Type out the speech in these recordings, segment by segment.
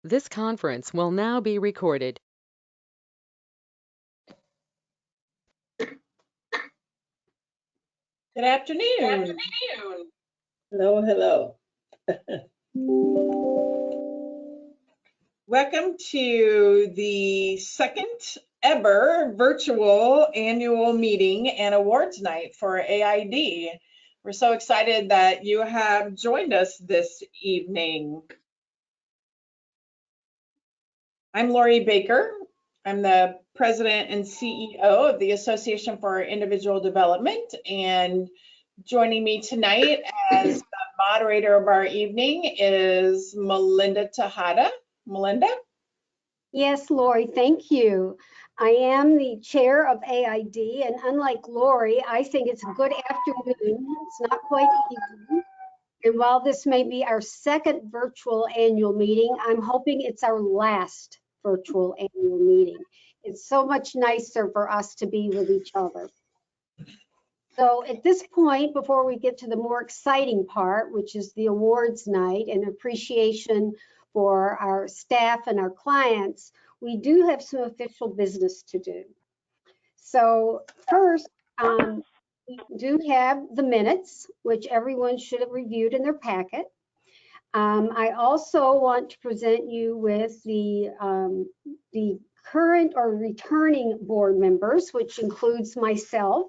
This conference will now be recorded. Good afternoon. Hello, hello. Welcome to the second ever virtual annual meeting and awards night for AID. We're so excited that you have joined us this evening. I'm Lori Baker. I'm the president and CEO of the Association for Individual Development, and joining me tonight as the moderator of our evening is Melinda Tejada. Melinda? Yes, Lori, thank you. I am the chair of AID, and unlike Lori, I think it's a good afternoon. It's not quite evening. And while this may be our second virtual annual meeting, I'm hoping it's our last virtual annual meeting. It's so much nicer for us to be with each other. So at this point, before we get to the more exciting part, which is the awards night and appreciation for our staff and our clients, we do have some official business to do. So first, we do have the minutes, which everyone should have reviewed in their packet. I also want to present you with the current or returning board members, which includes myself.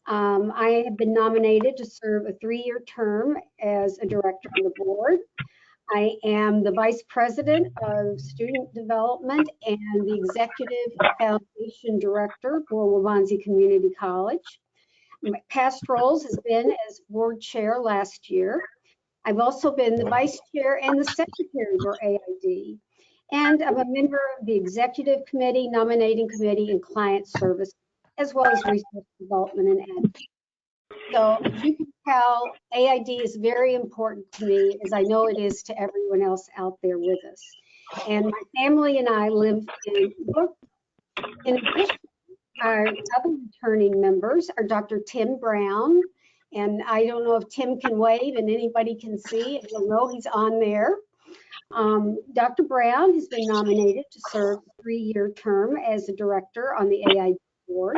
I have been nominated to serve a 3-year term as a director on the board. I am the vice president of student development and the executive foundation director for Waubonsee Community College. My past roles has been as board chair last year. I've also been the vice chair and the secretary for AID. And I'm a member of the executive committee, nominating committee, and client service, as well as research development and advocacy. So as you can tell, AID is very important to me, as I know it is to everyone else out there with us. And my family and I live in York. In addition, our other returning members are Dr. Tim Brown, and I don't know if Tim can wave and anybody can see, you'll know he's on there. Dr. Brown has been nominated to serve a 3-year term as a director on the AID board.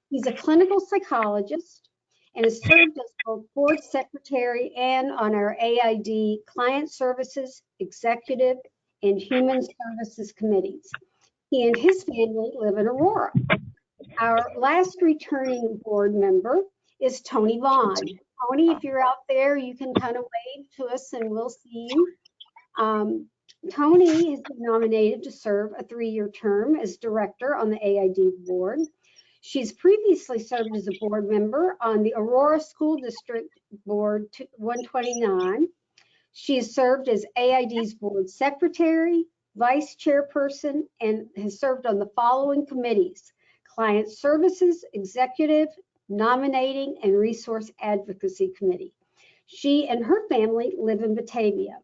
He's a clinical psychologist and has served as both board secretary and on our AID client services, executive, and human services committees. He and his family live in Aurora. Our last returning board member is Tony Vaughn. Tony, if you're out there, you can kind of wave to us and we'll see you. Tony has been nominated to serve a 3-year term as director on the AID board. She's previously served as a board member on the Aurora School District Board 129. She has served as AID's board secretary, vice chairperson, and has served on the following committees: client services, executive, nominating, and resource advocacy committee. She and her family live in Batavia.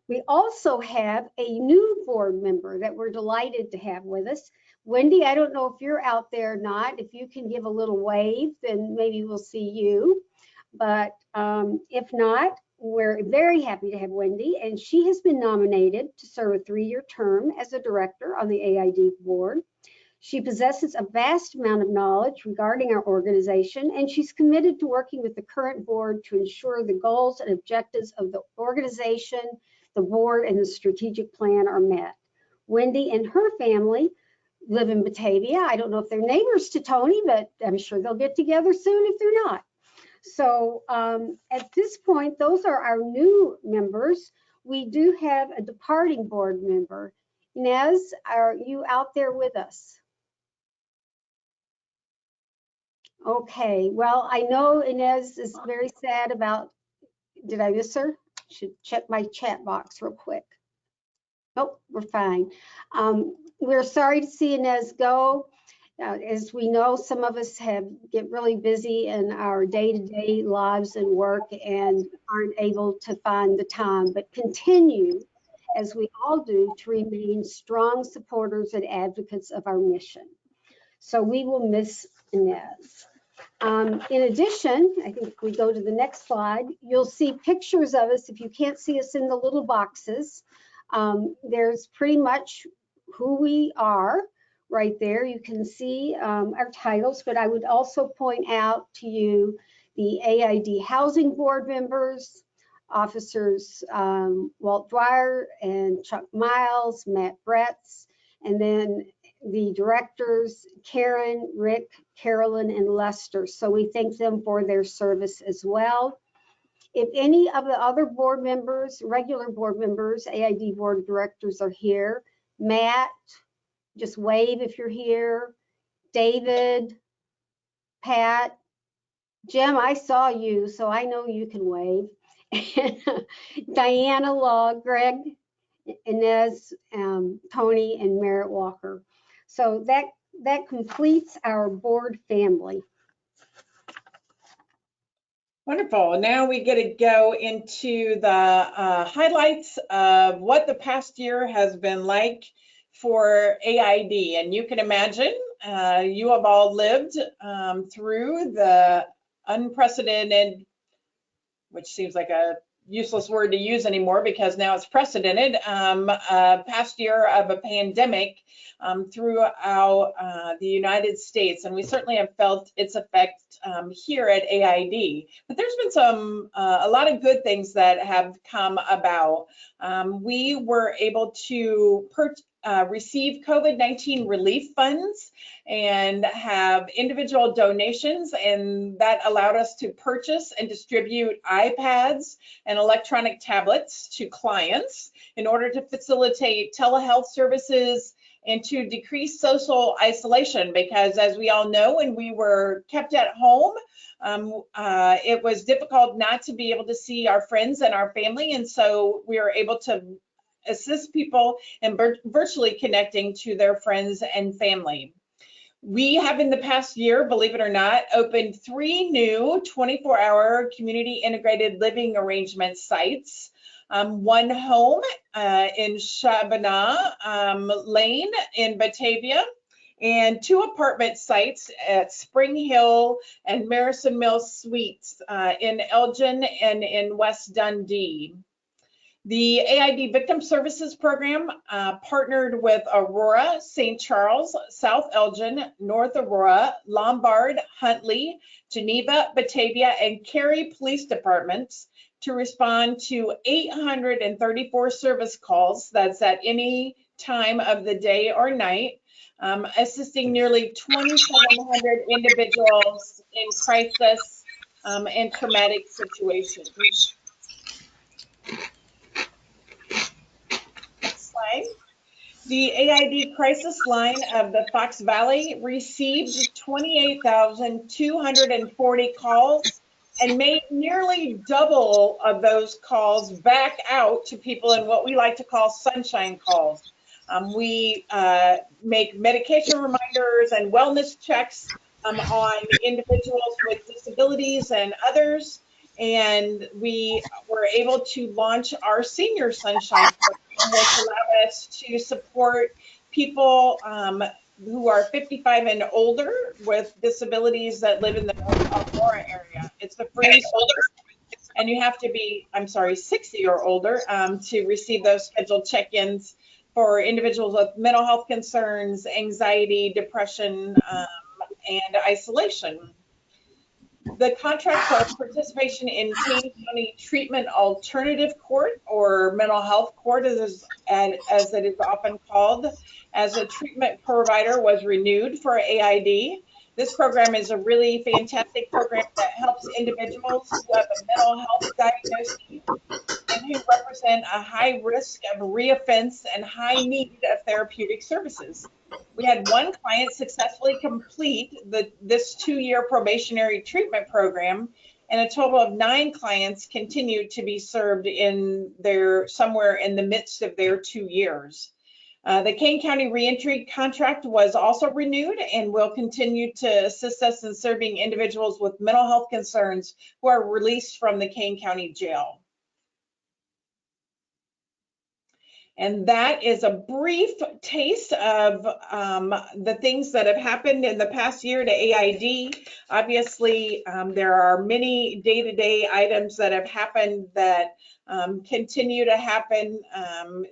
We also have a new board member that we're delighted to have with us. Wendy, I don't know if you're out there or not. If you can give a little wave, then maybe we'll see you. But if not, we're very happy to have Wendy, and she has been nominated to serve a 3-year term as a director on the AID board. She possesses a vast amount of knowledge regarding our organization, and she's committed to working with the current board to ensure the goals and objectives of the organization, the board, and the strategic plan are met. Wendy and her family live in Batavia. I don't know if they're neighbors to Tony, but I'm sure they'll get together soon if they're not. So at this point, those are our new members. We do have a departing board member. Inez, are you out there with us? Okay, well, I know Inez is very sad about, did I miss her? Should check my chat box real quick. Oh, we're fine. We're sorry to see Inez go. As we know, some of us get really busy in our day-to-day lives and work and aren't able to find the time, but continue, as we all do, to remain strong supporters and advocates of our mission. So we will miss Inez. In addition, I think if we go to the next slide, you'll see pictures of us. If you can't see us in the little boxes, There's pretty much who we are right there. You can see our titles, but I would also point out to you the AID Housing Board members, Officers Walt Dwyer and Chuck Miles, Matt Bretz, and then the directors, Karen, Rick, Carolyn, and Lester. So we thank them for their service as well. If any of the other board members, regular board members, AID board of directors are here, Matt, just wave if you're here. David, Pat, Jim, I saw you, so I know you can wave. Diana Law, Greg, Inez, Tony, and Merritt Walker. So that completes our board family. Wonderful. Now we get to go into the highlights of what the past year has been like for AID. And you can imagine you have all lived through the unprecedented, which seems like a useless word to use anymore because now it's precedented, past year of a pandemic throughout the United States. And we certainly have felt its effect here at AID. But there's been a lot of good things that have come about. We were able to receive COVID-19 relief funds and have individual donations, and that allowed us to purchase and distribute iPads and electronic tablets to clients in order to facilitate telehealth services and to decrease social isolation, because as we all know, when we were kept at home, it was difficult not to be able to see our friends and our family, and so we were able to assist people in virtually connecting to their friends and family. We have in the past year, believe it or not, opened 3 new 24-hour community integrated living arrangement sites. One home in Shabana Lane in Batavia, and 2 apartment sites at Spring Hill and Marison Mills Suites in Elgin and in West Dundee. The AID Victim Services Program partnered with Aurora, St. Charles, South Elgin, North Aurora, Lombard, Huntley, Geneva, Batavia, and Cary Police Departments to respond to 834 service calls, that's at any time of the day or night, assisting nearly 2,700 individuals in crisis and traumatic situations. The AID crisis line of the Fox Valley received 28,240 calls and made nearly double of those calls back out to people in what we like to call sunshine calls. We make medication reminders and wellness checks on individuals with disabilities and others. And we were able to launch our Senior Sunshine Program, which allowed us to support people who are 55 and older with disabilities that live in the Aurora area. It's the free service, and you have to be, 60 or older to receive those scheduled check-ins for individuals with mental health concerns, anxiety, depression, and isolation. The contract for participation in Kane County Treatment Alternative Court, or Mental Health Court as it is often called, as a treatment provider was renewed for AID. This program is a really fantastic program that helps individuals who have a mental health diagnosis and who represent a high risk of reoffense and high need of therapeutic services. We had one client successfully complete this 2-year probationary treatment program, and a total of 9 clients continued to be served somewhere in the midst of their 2 years. The Kane County Reentry contract was also renewed and will continue to assist us in serving individuals with mental health concerns who are released from the Kane County Jail. And that is a brief taste of the things that have happened in the past year to AID. Obviously, there are many day-to-day items that have happened that continue to happen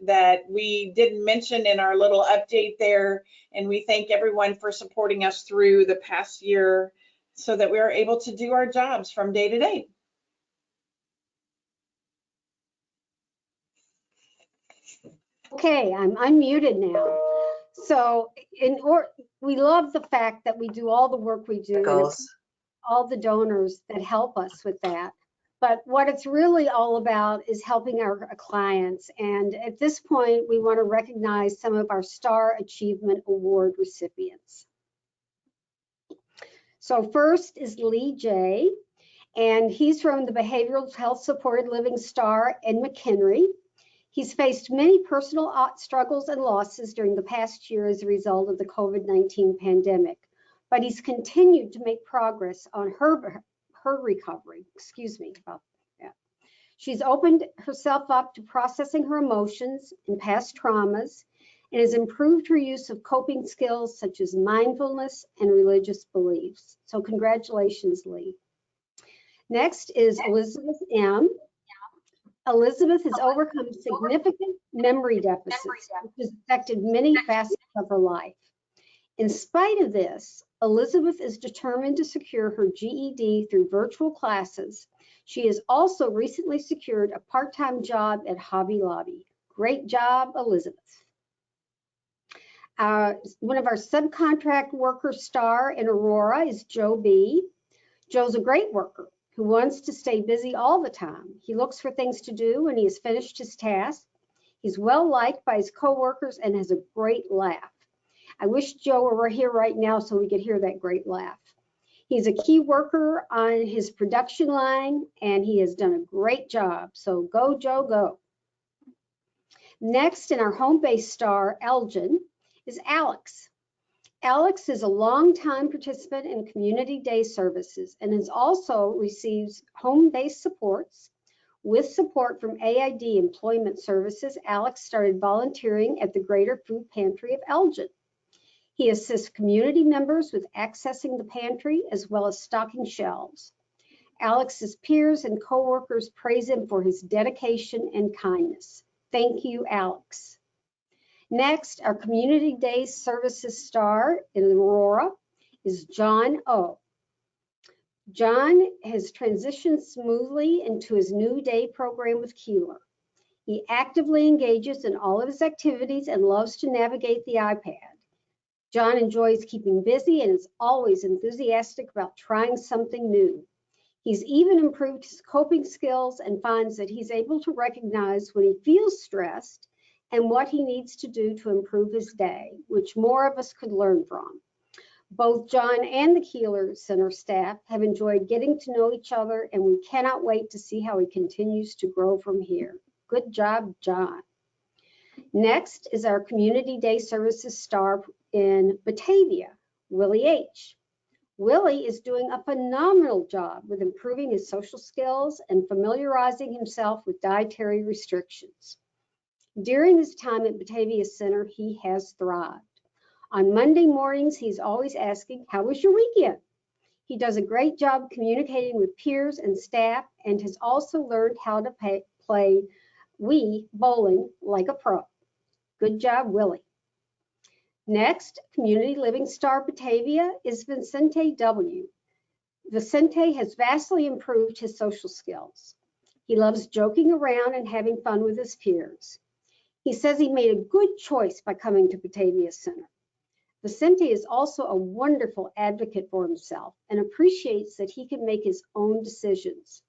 that we didn't mention in our little update there. And we thank everyone for supporting us through the past year so that we are able to do our jobs from day to day. Okay, I'm unmuted now. So we love the fact that we do all the work we do, and all the donors that help us with that. But what it's really all about is helping our clients. And at this point, we want to recognize some of our Star Achievement Award recipients. So first is Lee J, and he's from the Behavioral Health Supported Living Star in McHenry. He's faced many personal struggles and losses during the past year as a result of the COVID-19 pandemic, but he's continued to make progress on her recovery. Excuse me about that. She's opened herself up to processing her emotions and past traumas and has improved her use of coping skills such as mindfulness and religious beliefs. So congratulations, Lee. Next is Elizabeth M. Elizabeth has overcome significant memory deficits, which has affected many facets of her life. In spite of this, Elizabeth is determined to secure her GED through virtual classes. She has also recently secured a part-time job at Hobby Lobby. Great job, Elizabeth. One of our subcontract worker Star in Aurora is Joe B. Joe's a great worker who wants to stay busy all the time. He looks for things to do when he has finished his task. He's well liked by his coworkers and has a great laugh. I wish Joe were here right now so we could hear that great laugh. He's a key worker on his production line and he has done a great job. So go, Joe, go. Next in our home-based Star, Elgin, is Alex. Alex is a longtime participant in community day services and has also received home-based supports. With support from AID Employment Services, Alex started volunteering at the Greater Food Pantry of Elgin. He assists community members with accessing the pantry as well as stocking shelves. Alex's peers and coworkers praise him for his dedication and kindness. Thank you, Alex. Next, our Community Day Services Star in Aurora is John O. John has transitioned smoothly into his new day program with Keeler. He actively engages in all of his activities and loves to navigate the iPad. John enjoys keeping busy and is always enthusiastic about trying something new. He's even improved his coping skills and finds that he's able to recognize when he feels stressed and what he needs to do to improve his day, which more of us could learn from. Both John and the Keeler Center staff have enjoyed getting to know each other, and we cannot wait to see how he continues to grow from here. Good job, John. Next is our Community Day Services Star in Batavia, Willie H. Willie is doing a phenomenal job with improving his social skills and familiarizing himself with dietary restrictions. During his time at Batavia Center, he has thrived. On Monday mornings, he's always asking, "How was your weekend?" He does a great job communicating with peers and staff and has also learned how to play Wii bowling like a pro. Good job, Willie. Next, Community Living Star Batavia is Vecente W. Vecente has vastly improved his social skills. He loves joking around and having fun with his peers. He says he made a good choice by coming to Batavia Center. Vecente is also a wonderful advocate for himself and appreciates that he can make his own decisions.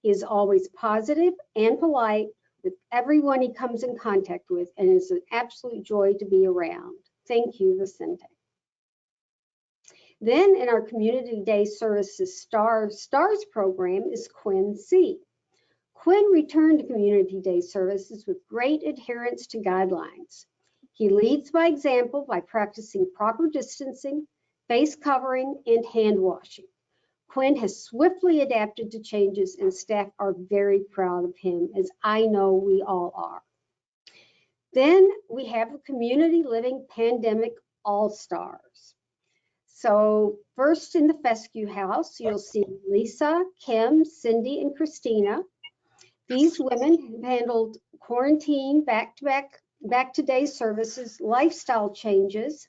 He is always positive and polite with everyone he comes in contact with and is an absolute joy to be around. Thank you, Vecente. Then in our Community Day Services Stars program is Quinn C. Quinn returned to Community Day Services with great adherence to guidelines. He leads by example by practicing proper distancing, face covering, and hand washing. Quinn has swiftly adapted to changes and staff are very proud of him, as I know we all are. Then we have the Community Living Pandemic All-Stars. So first in the fescue house, you'll see Lisa, Kim, Cindy, and Christina. These women have handled quarantine, back-to-day services, lifestyle changes,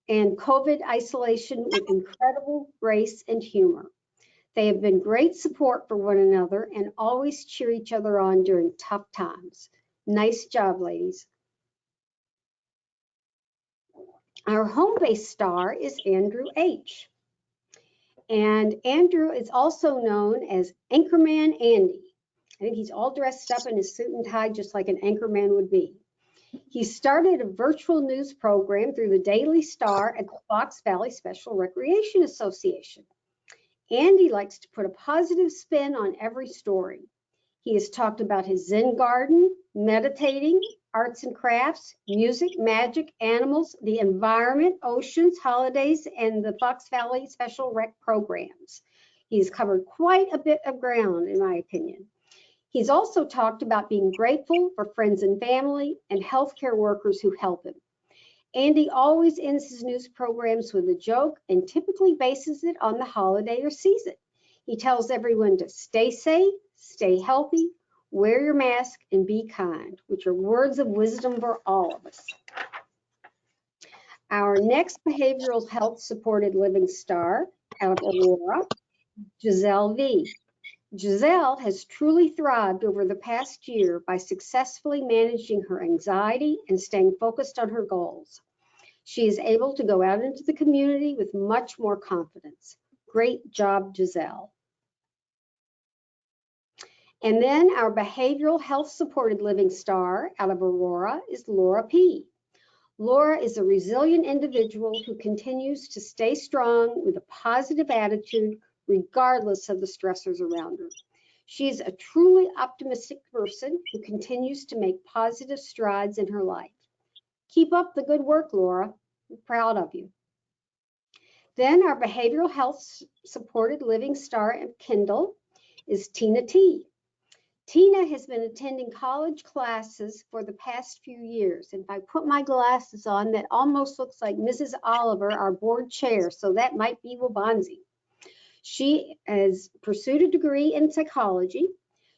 and COVID isolation with incredible grace and humor. They have been great support for one another and always cheer each other on during tough times. Nice job, ladies. Our home-based star is Andrew H. And Andrew is also known as Anchorman Andy. I think he's all dressed up in his suit and tie, just like an anchorman would be. He started a virtual news program through the Daily Star at the Fox Valley Special Recreation Association. Andy likes to put a positive spin on every story. He has talked about his Zen garden, meditating, arts and crafts, music, magic, animals, the environment, oceans, holidays, and the Fox Valley Special Rec programs. He's covered quite a bit of ground, in my opinion. He's also talked about being grateful for friends and family and healthcare workers who help him. Andy always ends his news programs with a joke and typically bases it on the holiday or season. He tells everyone to stay safe, stay healthy, wear your mask, and be kind, which are words of wisdom for all of us. Our next behavioral health supported living star out of Aurora, Giselle V. Giselle has truly thrived over the past year by successfully managing her anxiety and staying focused on her goals. She is able to go out into the community with much more confidence. Great job, Giselle. And then our behavioral health supported living star out of Aurora is Laura P. Laura is a resilient individual who continues to stay strong with a positive attitude regardless of the stressors around her. She is a truly optimistic person who continues to make positive strides in her life. Keep up the good work, Laura. We're proud of you. Then our behavioral health supported living star at Kindle is Tina T. Tina has been attending college classes for the past few years. And if I put my glasses on, that almost looks like Mrs. Oliver, our board chair. So that might be Wabanzi. She has pursued a degree in psychology.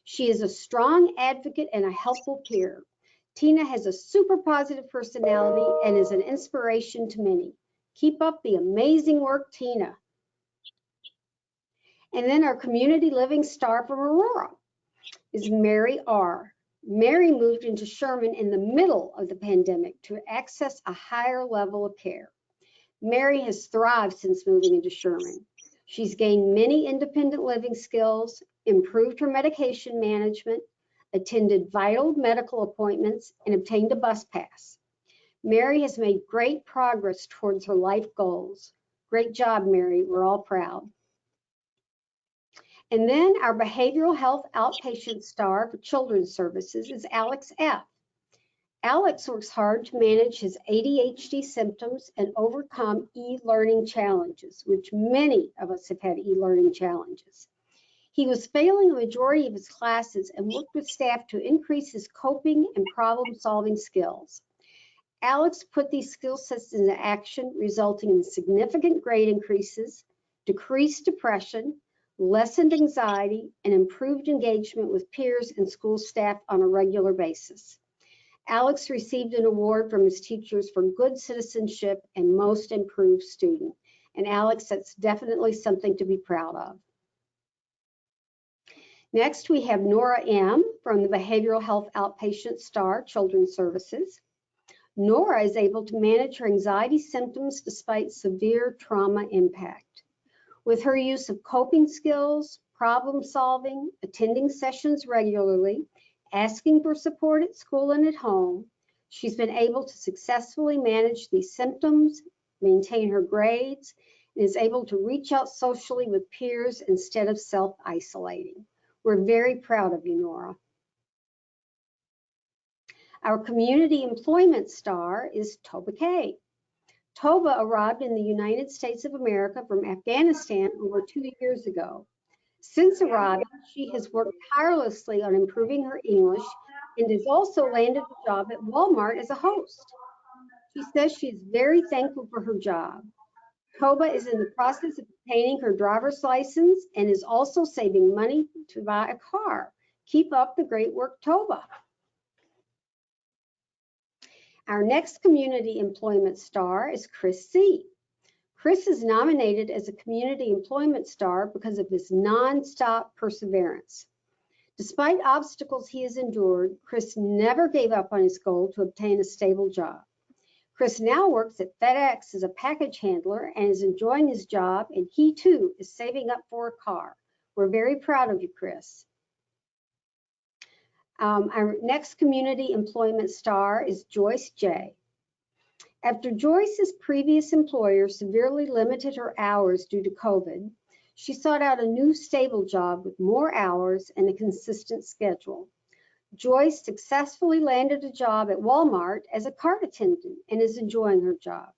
She is a strong advocate and a helpful peer. Tina has a super positive personality and is an inspiration to many. Keep up the amazing work, Tina. And then our community living star from Aurora is Mary R. Mary moved into Sherman in the middle of the pandemic to access a higher level of care. Mary has thrived since moving into Sherman. She's gained many independent living skills, improved her medication management, attended vital medical appointments, and obtained a bus pass. Mary has made great progress towards her life goals. Great job, Mary. We're all proud. And then our behavioral health outpatient star for children's services is Alex F. Alex works hard to manage his ADHD symptoms and overcome e-learning challenges, which many of us have had e-learning challenges. He was failing a majority of his classes and worked with staff to increase his coping and problem-solving skills. Alex put these skill sets into action, resulting in significant grade increases, decreased depression, lessened anxiety, and improved engagement with peers and school staff on a regular basis. Alex received an award from his teachers for good citizenship and most improved student. And Alex, that's definitely something to be proud of. Next, we have Nora M. from the Behavioral Health Outpatient Star Children's Services. Nora is able to manage her anxiety symptoms despite severe trauma impact. With her use of coping skills, problem solving, attending sessions regularly, asking for support at school and at home, she's been able to successfully manage these symptoms, maintain her grades, and is able to reach out socially with peers instead of self-isolating. We're very proud of you, Nora. Our community employment star is Toba K. Toba arrived in the United States of America from Afghanistan over 2 years ago. Since arriving, she has worked tirelessly on improving her English and has also landed a job at Walmart as a host. She says she is very thankful for her job. Toba is in the process of obtaining her driver's license and is also saving money to buy a car. Keep up the great work, Toba. Our next community employment star is Chris C. Chris is nominated as a community employment star because of his nonstop perseverance. Despite obstacles he has endured, Chris never gave up on his goal to obtain a stable job. Chris now works at FedEx as a package handler and is enjoying his job, and he too is saving up for a car. We're very proud of you, Chris. Our next community employment star is Joyce J. After Joyce's previous employer severely limited her hours due to COVID, she sought out a new stable job with more hours and a consistent schedule. Joyce successfully landed a job at Walmart as a cart attendant and is enjoying her job.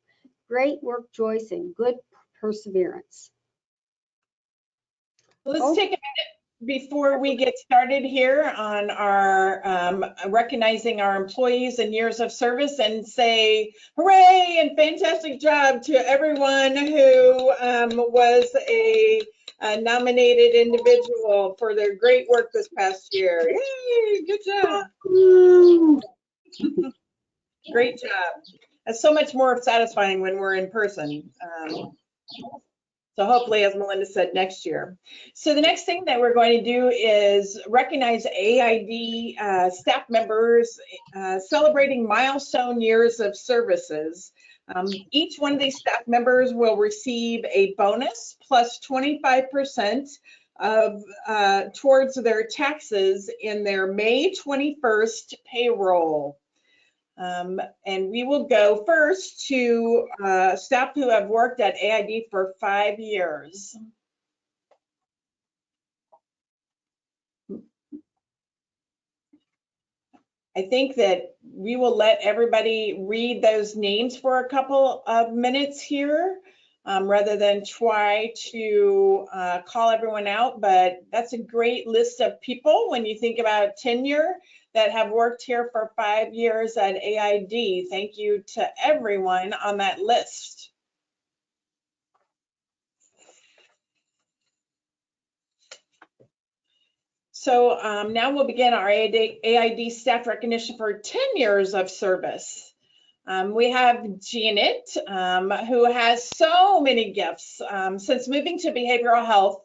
Great work, Joyce, and good perseverance. Let's take a minute before we get started here on our recognizing our employees and years of service and say hooray and fantastic job to everyone who was a nominated individual for their great work this past year. Yay, good job. Great job. That's so much more satisfying when we're in person. So hopefully, as Melinda said, next year. So the next thing that we're going to do is recognize AID staff members celebrating milestone years of services. Each one of these staff members will receive a bonus plus 25% of towards their taxes in their May 21st payroll. And we will go first to staff who have worked at AID for 5 years. I think that we will let everybody read those names for a couple of minutes here, rather than try to call everyone out. But that's a great list of people when you think about tenure that have worked here for 5 years at AID. Thank you to everyone on that list. So now we'll begin our AID staff recognition for 10 years of service. We have Janet, who has so many gifts. Since moving to behavioral health,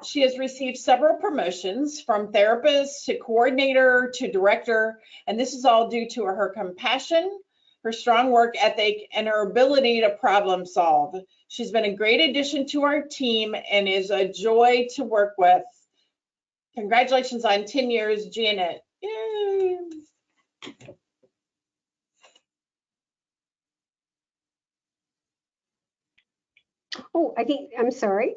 she has received several promotions from therapist to coordinator to director, and this is all due to her compassion, her strong work ethic, and her ability to problem solve. She's been a great addition to our team and is a joy to work with. Congratulations on 10 years, Janet. Yay. Oh, I'm sorry.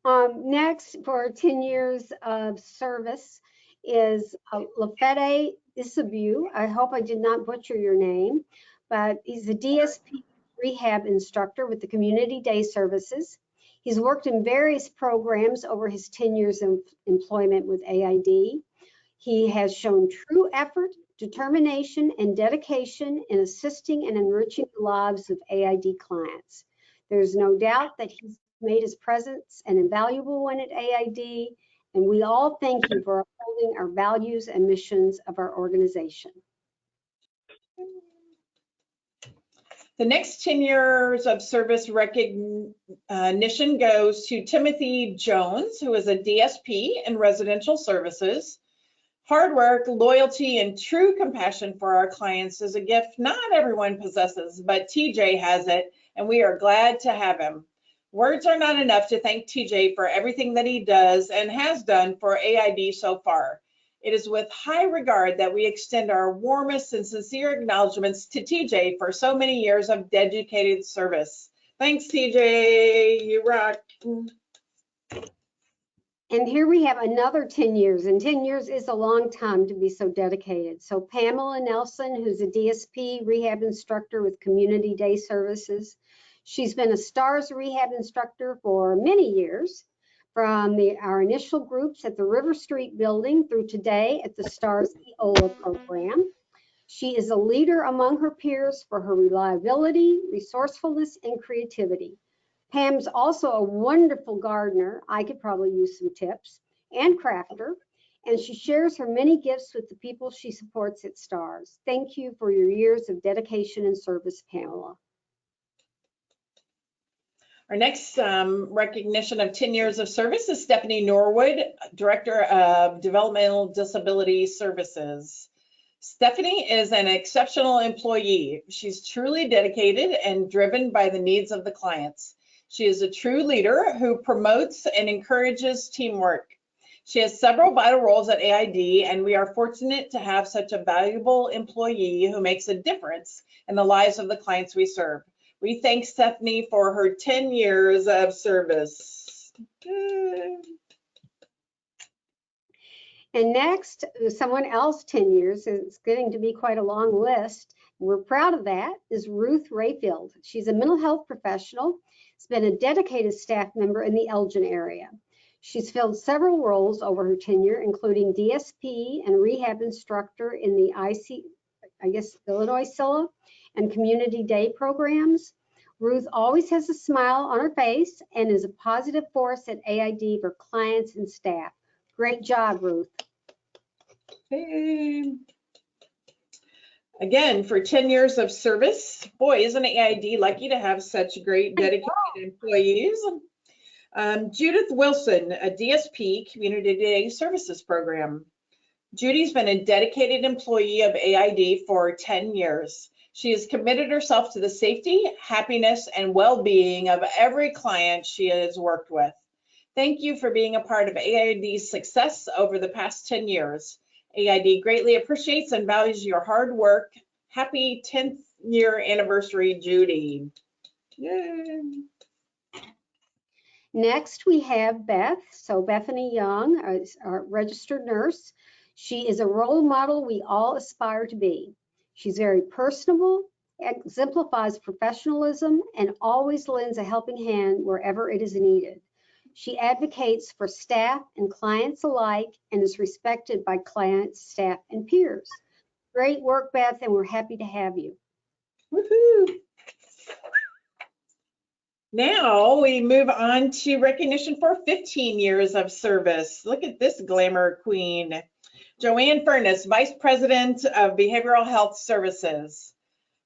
Next, for 10 years of service is Vecente W. I hope I did not butcher your name, but he's a DSP rehab instructor with the Community Day Services. He's worked in various programs over his 10 years of employment with AID. He has shown true effort, determination, and dedication in assisting and enriching the lives of AID clients. There's no doubt that he's made his presence an invaluable one at AID, and we all thank you for upholding our values and missions of our organization. The next 10 years of service recognition goes to Timothy Jones, who is a DSP in residential services. Hard work, loyalty, and true compassion for our clients is a gift not everyone possesses, but TJ has it, and we are glad to have him. Words are not enough to thank TJ for everything that he does and has done for AID so far. It is with high regard that we extend our warmest and sincere acknowledgments to TJ for so many years of dedicated service. Thanks, TJ, you rock. And here we have another 10 years, and 10 years is a long time to be so dedicated. So Pamela Nelson, who's a DSP rehab instructor with Community Day Services. She's been a STARS rehab instructor for many years. from our initial groups at the River Street building through today at the STARS EOLA program. She is a leader among her peers for her reliability, resourcefulness, and creativity. Pam's also a wonderful gardener. I could probably use some tips, and crafter. And she shares her many gifts with the people she supports at STARS. Thank you for your years of dedication and service, Pamela. Our next recognition of 10 years of service is Stephanie Norwood, Director of Developmental Disability Services. Stephanie is an exceptional employee. She's truly dedicated and driven by the needs of the clients. She is a true leader who promotes and encourages teamwork. She has several vital roles at AID, and we are fortunate to have such a valuable employee who makes a difference in the lives of the clients we serve. We thank Stephanie for her 10 years of service. And next, someone else 10 years, it's getting to be quite a long list. We're proud of that, is Ruth Rayfield. She's a mental health professional. Has been a dedicated staff member in the Elgin area. She's filled several roles over her tenure, including DSP and rehab instructor in the Illinois SILA and Community Day programs. Ruth always has a smile on her face and is a positive force at AID for clients and staff. Great job, Ruth. Hey. Again, for 10 years of service, boy, isn't AID lucky to have such great dedicated employees. Judith Wilson, a DSP, Community Day Services Program. Judy's been a dedicated employee of AID for 10 years. She has committed herself to the safety, happiness, and well-being of every client she has worked with. Thank you for being a part of AID's success over the past 10 years. AID greatly appreciates and values your hard work. Happy 10th year anniversary, Judy. Yay. Next, we have Beth. So Bethany Young, our registered nurse. She is a role model we all aspire to be. She's very personable, exemplifies professionalism, and always lends a helping hand wherever it is needed. She advocates for staff and clients alike and is respected by clients, staff, and peers. Great work, Beth, and we're happy to have you. Woohoo! Now we move on to recognition for 15 years of service. Look at this glamour queen. Joanne Furness, Vice President of Behavioral Health Services.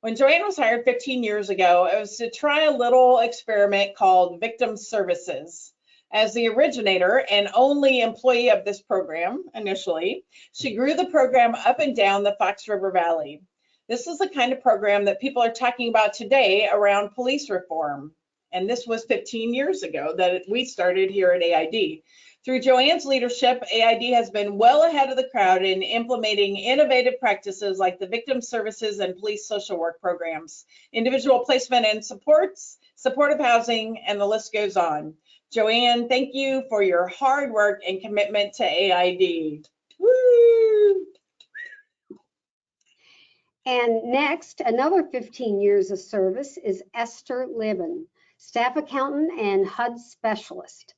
When Joanne was hired 15 years ago, it was to try a little experiment called Victim Services. As the originator and only employee of this program initially, she grew the program up and down the Fox River Valley. This is the kind of program that people are talking about today around police reform. And this was 15 years ago that we started here at AID. Through Joanne's leadership, AID has been well ahead of the crowd in implementing innovative practices like the victim services and police social work programs, individual placement and supports, supportive housing, and the list goes on. Joanne, thank you for your hard work and commitment to AID. Woo! And next, another 15 years of service is Esther Libben, staff accountant and HUD specialist.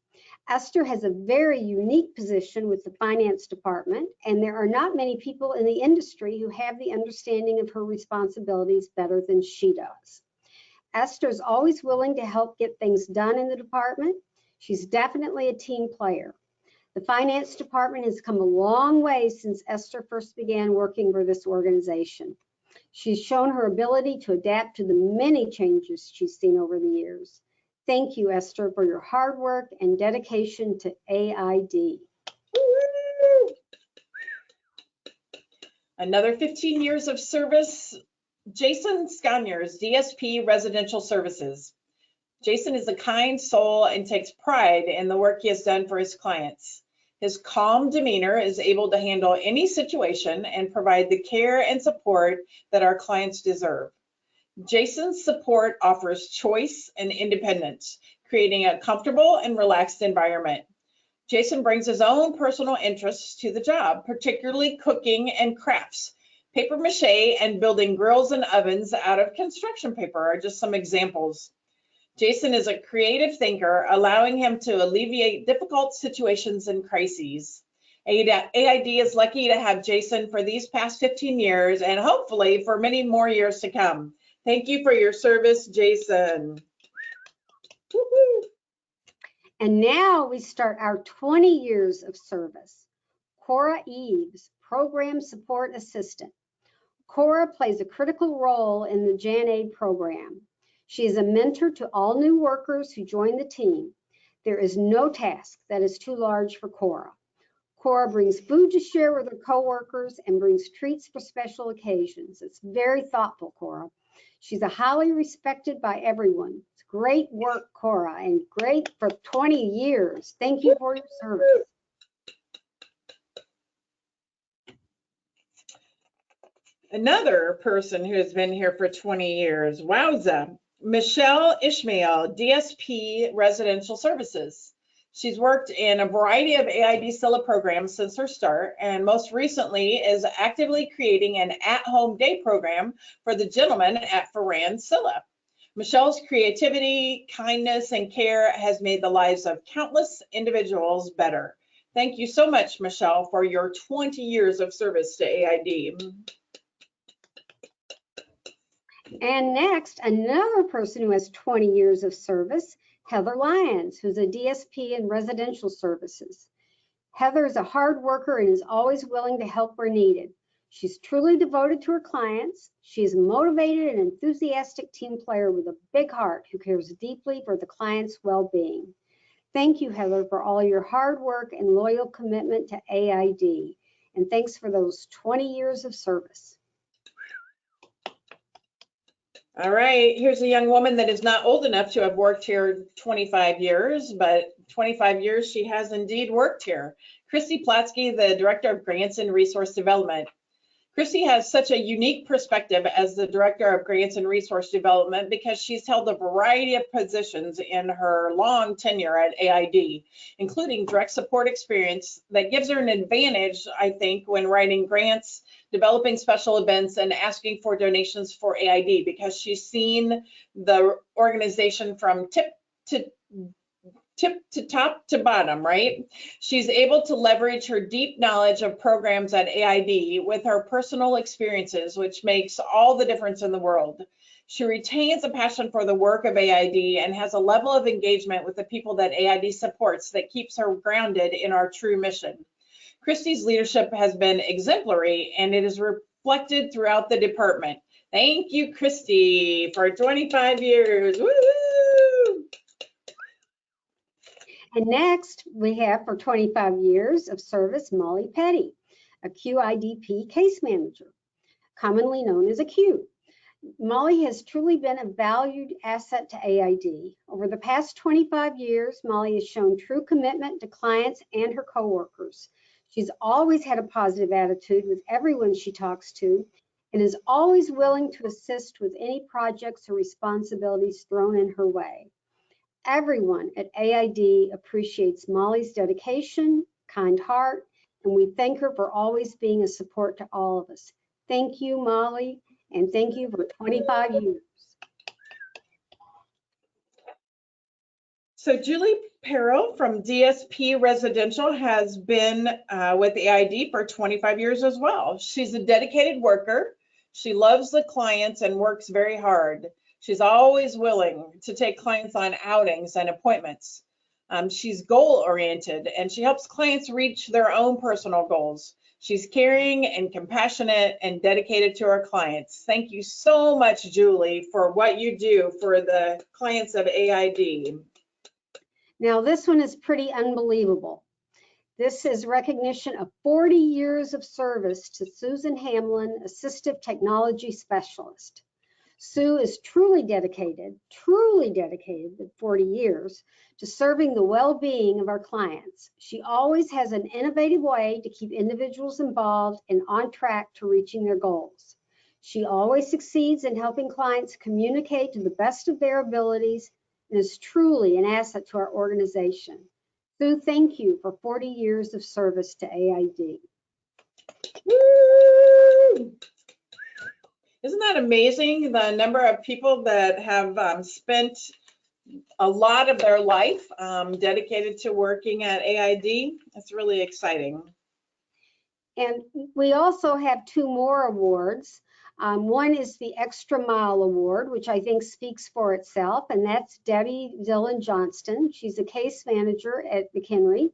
Esther has a very unique position with the finance department, and there are not many people in the industry who have the understanding of her responsibilities better than she does. Esther is always willing to help get things done in the department. She's definitely a team player. The finance department has come a long way since Esther first began working for this organization. She's shown her ability to adapt to the many changes she's seen over the years. Thank you, Esther, for your hard work and dedication to AID. Another 15 years of service, Jason Sconyers, DSP Residential Services. Jason is a kind soul and takes pride in the work he has done for his clients. His calm demeanor is able to handle any situation and provide the care and support that our clients deserve. Jason's support offers choice and independence, creating a comfortable and relaxed environment. Jason brings his own personal interests to the job, particularly cooking and crafts. Paper mache and building grills and ovens out of construction paper are just some examples. Jason is a creative thinker, allowing him to alleviate difficult situations and crises. AID is lucky to have Jason for these past 15 years and hopefully for many more years to come. Thank you for your service, Jason. Woo-hoo. And now we start our 20 years of service. Cora Eaves, Program Support Assistant. Cora plays a critical role in the JAN-AID program. She is a mentor to all new workers who join the team. There is no task that is too large for Cora. Cora brings food to share with her coworkers and brings treats for special occasions. It's very thoughtful, Cora. She's a highly respected by everyone. It's great work, Cora, and great for 20 years. Thank you for your service. Another person who has been here for 20 years, wowza, Michelle Ishmael, DSP Residential Services. She's worked in a variety of AID SILA programs since her start, and most recently is actively creating an at-home day program for the gentlemen at Ferran SILA. Michelle's creativity, kindness, and care has made the lives of countless individuals better. Thank you so much, Michelle, for your 20 years of service to AID. And next, another person who has 20 years of service, Heather Lyons, who's a DSP in residential services. Heather is a hard worker and is always willing to help where needed. She's truly devoted to her clients. She is a motivated and enthusiastic team player with a big heart who cares deeply for the client's well-being. Thank you, Heather, for all your hard work and loyal commitment to AID. And thanks for those 20 years of service. All right, here's a young woman that is not old enough to have worked here 25 years, but 25 years she has indeed worked here. Christy Platsky, the Director of Grants and Resource Development. Christy has such a unique perspective as the Director of Grants and Resource Development because she's held a variety of positions in her long tenure at AID, including direct support experience that gives her an advantage, I think, when writing grants, developing special events, and asking for donations for AID because she's seen the organization from tip to top to bottom, right? She's able to leverage her deep knowledge of programs at AID with her personal experiences, which makes all the difference in the world. She retains a passion for the work of AID and has a level of engagement with the people that AID supports that keeps her grounded in our true mission. Christy's leadership has been exemplary and it is reflected throughout the department. Thank you, Christy, for 25 years. Woo! And next, we have for 25 years of service, Molly Petty, a QIDP case manager, commonly known as a Q. Molly has truly been a valued asset to AID. Over the past 25 years, Molly has shown true commitment to clients and her coworkers. She's always had a positive attitude with everyone she talks to and is always willing to assist with any projects or responsibilities thrown in her way. Everyone at AID appreciates Molly's dedication, kind heart, and we thank her for always being a support to all of us. Thank you, Molly, and thank you for 25 years. So Julie Perro from DSP Residential has been with AID for 25 years as well. She's a dedicated worker. She loves the clients and works very hard. She's always willing to take clients on outings and appointments. She's goal-oriented and she helps clients reach their own personal goals. She's caring and compassionate and dedicated to her clients. Thank you so much, Julie, for what you do for the clients of AID. Now, this one is pretty unbelievable. This is recognition of 40 years of service to Susan Hamlin, Assistive Technology Specialist. Sue is truly dedicated with 40 years to serving the well-being of our clients. She always has an innovative way to keep individuals involved and on track to reaching their goals. She always succeeds in helping clients communicate to the best of their abilities and is truly an asset to our organization. Sue, thank you for 40 years of service to AID. Woo! Isn't that amazing, the number of people that have spent a lot of their life dedicated to working at AID. It's really exciting. And we also have two more awards. One is the Extra Mile Award, which I think speaks for itself, and that's Debbie Dillon Johnston. She's a case manager at McHenry.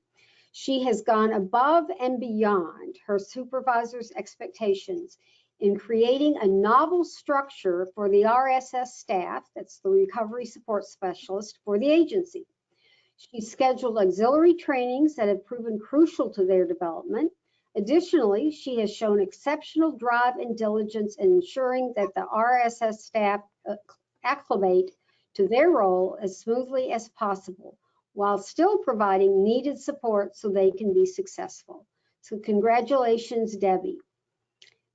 She has gone above and beyond her supervisor's expectations in creating a novel structure for the RSS staff, that's the Recovery Support Specialist, for the agency. She's scheduled auxiliary trainings that have proven crucial to their development. Additionally, she has shown exceptional drive and diligence in ensuring that the RSS staff acclimate to their role as smoothly as possible, while still providing needed support so they can be successful. So congratulations, Debbie.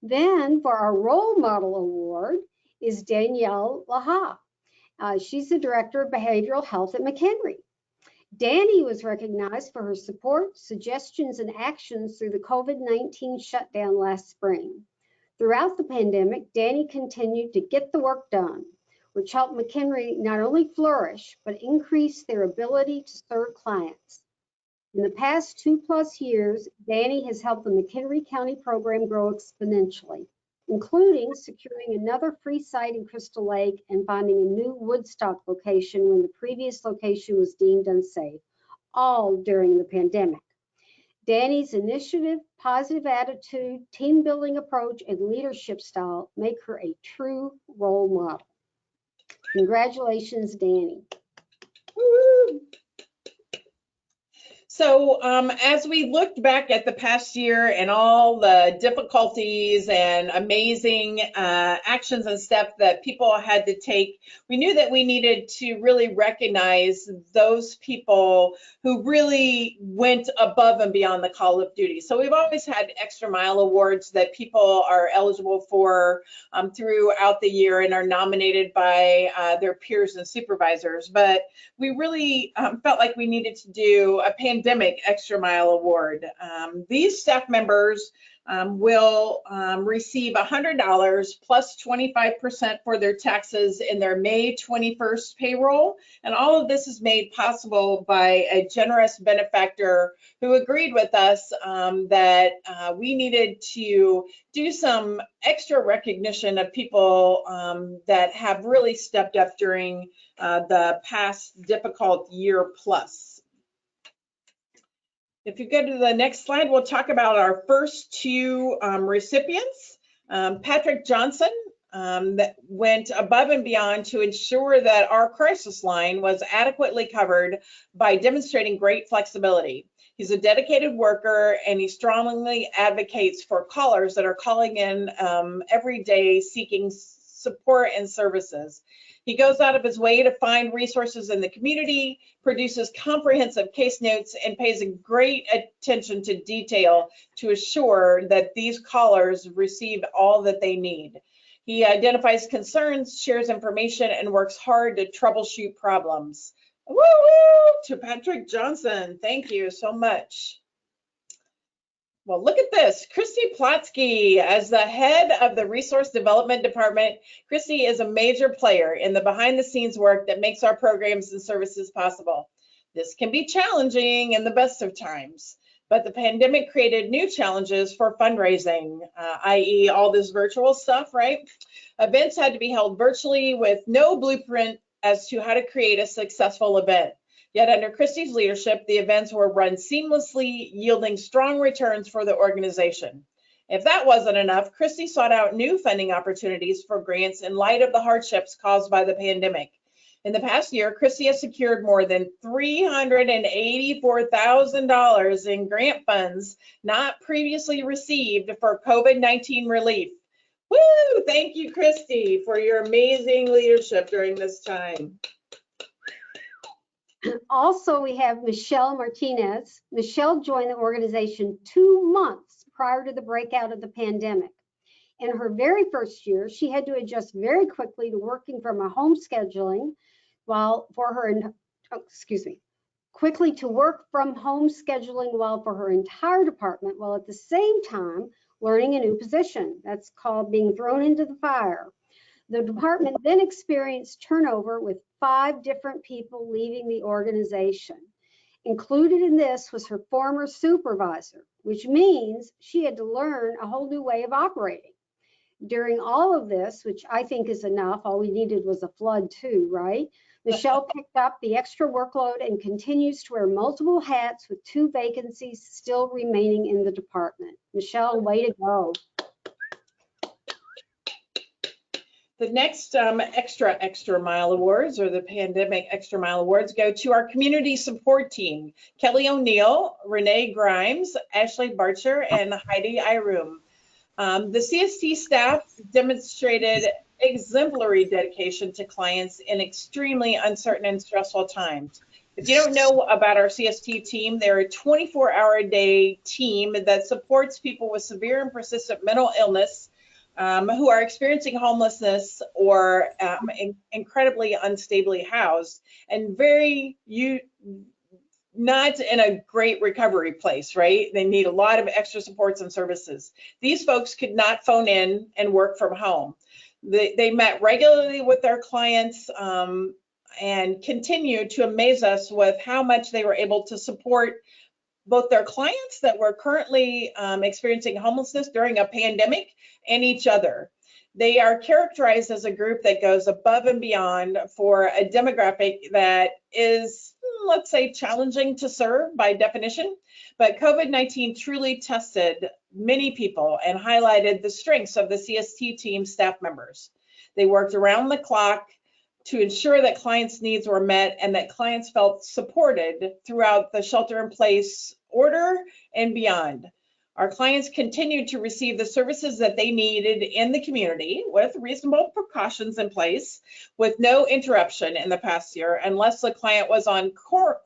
Then for our Role Model Award is Danielle Laha. She's the Director of Behavioral Health at McHenry. Danny was recognized for her support, suggestions, and actions through the COVID-19 shutdown last spring. Throughout the pandemic, Danny continued to get the work done, which helped McHenry not only flourish, but increase their ability to serve clients. In the past 2+ years, Danny has helped the McHenry County program grow exponentially, including securing another free site in Crystal Lake and finding a new Woodstock location when the previous location was deemed unsafe, all during the pandemic. Danny's initiative, positive attitude, team building approach, and leadership style make her a true role model. Congratulations, Danny. Woo! So as we looked back at the past year and all the difficulties and amazing actions and steps that people had to take, we knew that we needed to really recognize those people who really went above and beyond the call of duty. So we've always had Extra Mile Awards that people are eligible for throughout the year and are nominated by their peers and supervisors. But we really felt like we needed to do a pandemic Extra Mile Award. These staff members will receive $100 plus 25% for their taxes in their May 21st payroll. And all of this is made possible by a generous benefactor who agreed with us that we needed to do some extra recognition of people that have really stepped up during the past difficult year plus. If you go to the next slide, we'll talk about our first two recipients. Patrick Johnson that went above and beyond to ensure that our crisis line was adequately covered by demonstrating great flexibility. He's a dedicated worker and he strongly advocates for callers that are calling in every day seeking support and services. He goes out of his way to find resources in the community, produces comprehensive case notes, and pays great attention to detail to assure that these callers receive all that they need. He identifies concerns, shares information, and works hard to troubleshoot problems. Woo-woo to Patrick Johnson. Thank you so much. Well, look at this, Christy Plotsky as the head of the Resource Development Department. Christy is a major player in the behind the scenes work that makes our programs and services possible. This can be challenging in the best of times, but the pandemic created new challenges for fundraising, i.e. all this virtual stuff, right? Events had to be held virtually with no blueprint as to how to create a successful event. Yet under Christy's leadership, the events were run seamlessly, yielding strong returns for the organization. If that wasn't enough, Christy sought out new funding opportunities for grants in light of the hardships caused by the pandemic. In the past year, Christy has secured more than $384,000 in grant funds not previously received for COVID-19 relief. Woo! Thank you, Christy, for your amazing leadership during this time. Also, we have Michelle Martinez. Michelle joined the organization 2 months prior to the breakout of the pandemic. In her very first year, she had to adjust very quickly to working from a home scheduling quickly to work from home scheduling while for her entire department, while at the same time learning a new position. That's called being thrown into the fire. The department then experienced turnover with 5 different people leaving the organization. Included in this was her former supervisor, which means she had to learn a whole new way of operating. During all of this, which I think is enough, all we needed was a flood too, right? Michelle picked up the extra workload and continues to wear multiple hats with 2 vacancies still remaining in the department. Michelle, way to go. The next extra mile awards, or the pandemic extra mile awards, go to our community support team: Kelly O'Neill, Renee Grimes, Ashley Barcher, and Heidi Iroom. The CST staff demonstrated exemplary dedication to clients in extremely uncertain and stressful times. If you don't know about our CST team, they're a 24-hour-a-day team that supports people with severe and persistent mental illness, who are experiencing homelessness or incredibly unstably housed, and not in a great recovery place, right? They need a lot of extra supports and services. These folks could not phone in and work from home. They met regularly with their clients and continue to amaze us with how much they were able to support both their clients that were currently experiencing homelessness during a pandemic and each other. They are characterized as a group that goes above and beyond for a demographic that is, let's say, challenging to serve by definition, but COVID-19 truly tested many people and highlighted the strengths of the CST team staff members. They worked around the clock to ensure that clients' needs were met and that clients felt supported throughout the shelter-in-place order and beyond. Our clients continued to receive the services that they needed in the community with reasonable precautions in place, with no interruption in the past year, unless the client was on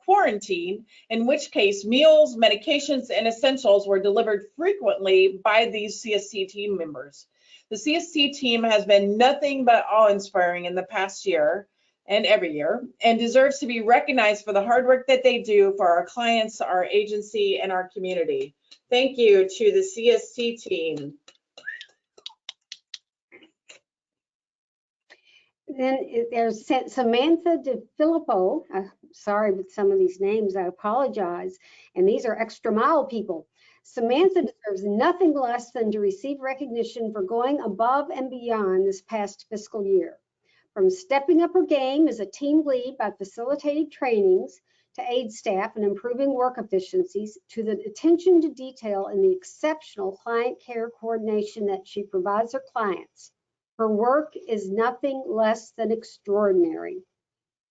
quarantine, in which case meals, medications, and essentials were delivered frequently by these CST team members. The CST team has been nothing but awe-inspiring in the past year and every year, and deserves to be recognized for the hard work that they do for our clients, our agency, and our community. Thank you to the CST team. Then there's Samantha DeFilippo. Sorry with some of these names, I apologize. And these are extra mile people. Samantha deserves nothing less than to receive recognition for going above and beyond this past fiscal year. From stepping up her game as a team lead by facilitating trainings to aid staff and improving work efficiencies, to the attention to detail and the exceptional client care coordination that she provides her clients. Her work is nothing less than extraordinary.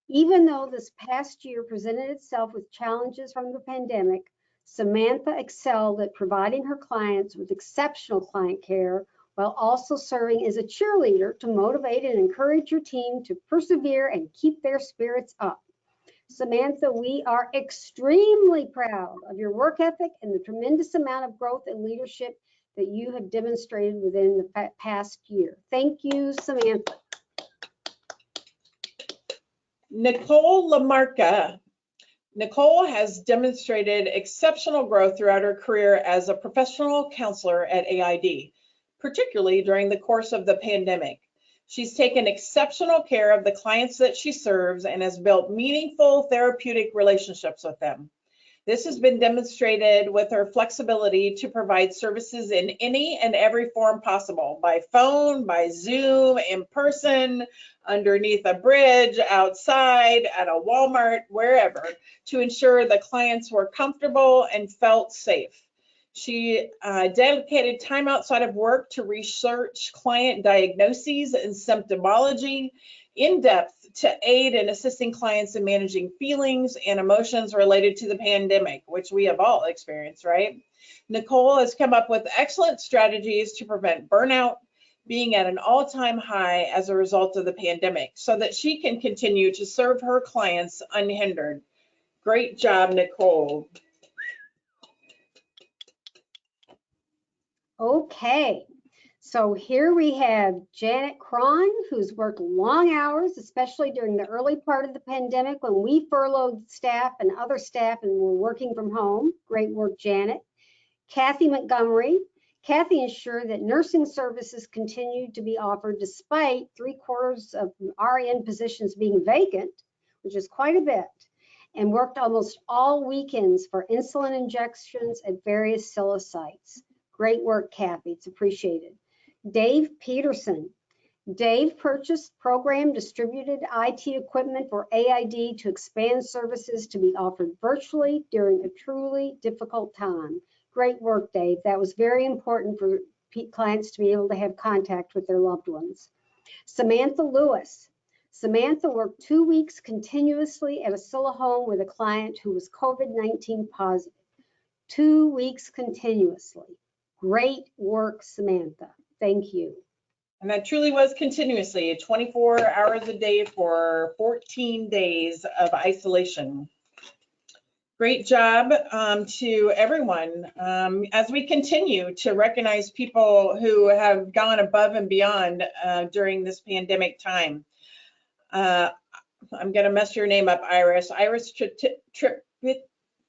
Even though this past year presented itself with challenges from the pandemic, Samantha excelled at providing her clients with exceptional client care while also serving as a cheerleader to motivate and encourage your team to persevere and keep their spirits up. Samantha, we are extremely proud of your work ethic and the tremendous amount of growth and leadership that you have demonstrated within the past year. Thank you, Samantha. Nicole Lamarca. Nicole has demonstrated exceptional growth throughout her career as a professional counselor at AID, particularly during the course of the pandemic. She's taken exceptional care of the clients that she serves and has built meaningful therapeutic relationships with them. This has been demonstrated with her flexibility to provide services in any and every form possible, by phone, by Zoom, in person, underneath a bridge, outside, at a Walmart, wherever, to ensure the clients were comfortable and felt safe. She dedicated time outside of work to research client diagnoses and symptomology in depth to aid in assisting clients in managing feelings and emotions related to the pandemic, which we have all experienced, right? Nicole has come up with excellent strategies to prevent burnout, being at an all-time high as a result of the pandemic, so that she can continue to serve her clients unhindered. Great job, Nicole. Okay, so here we have Janet Cron, who's worked long hours, especially during the early part of the pandemic when we furloughed staff and other staff and were working from home. Great work, Janet. Kathy Montgomery. Kathy ensured that nursing services continued to be offered despite 3/4 of RN positions being vacant, which is quite a bit, and worked almost all weekends for insulin injections at various Scylla sites. Great work, Kathy. It's appreciated. Dave Peterson. Dave purchased program distributed IT equipment for AID to expand services to be offered virtually during a truly difficult time. Great work, Dave. That was very important for clients to be able to have contact with their loved ones. Samantha Lewis. Samantha worked 2 weeks continuously at a Scylla home with a client who was COVID-19 positive. 2 weeks continuously. Great work, Samantha. Thank you. And that truly was continuously 24 hours a day for 14 days of isolation. Great job to everyone as we continue to recognize people who have gone above and beyond during this pandemic time. I'm going to mess your name up, Iris. Iris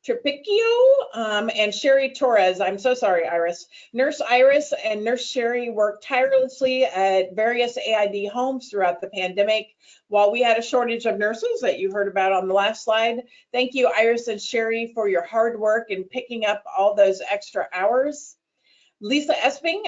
Tripicchio and Sherry Torres. I'm so sorry, Iris. Nurse Iris and Nurse Sherry worked tirelessly at various AID homes throughout the pandemic while we had a shortage of nurses that you heard about on the last slide. Thank you, Iris and Sherry, for your hard work in picking up all those extra hours. Lisa Esping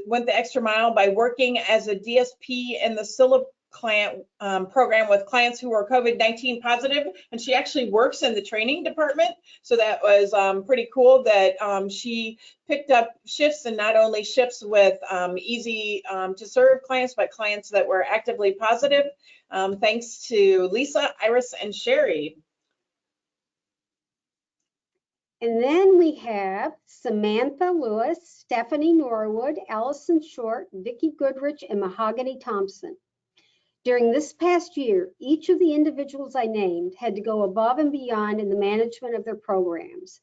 went the extra mile by working as a DSP in the Scylla client program with clients who were COVID-19 positive, and she actually works in the training department. So that was pretty cool that she picked up shifts, and not only shifts with easy to serve clients, but clients that were actively positive. Thanks to Lisa, Iris, and Sherry. And then we have Samantha Lewis, Stephanie Norwood, Allison Short, Vicki Goodrich, and Mahogany Thompson. During this past year, each of the individuals I named had to go above and beyond in the management of their programs.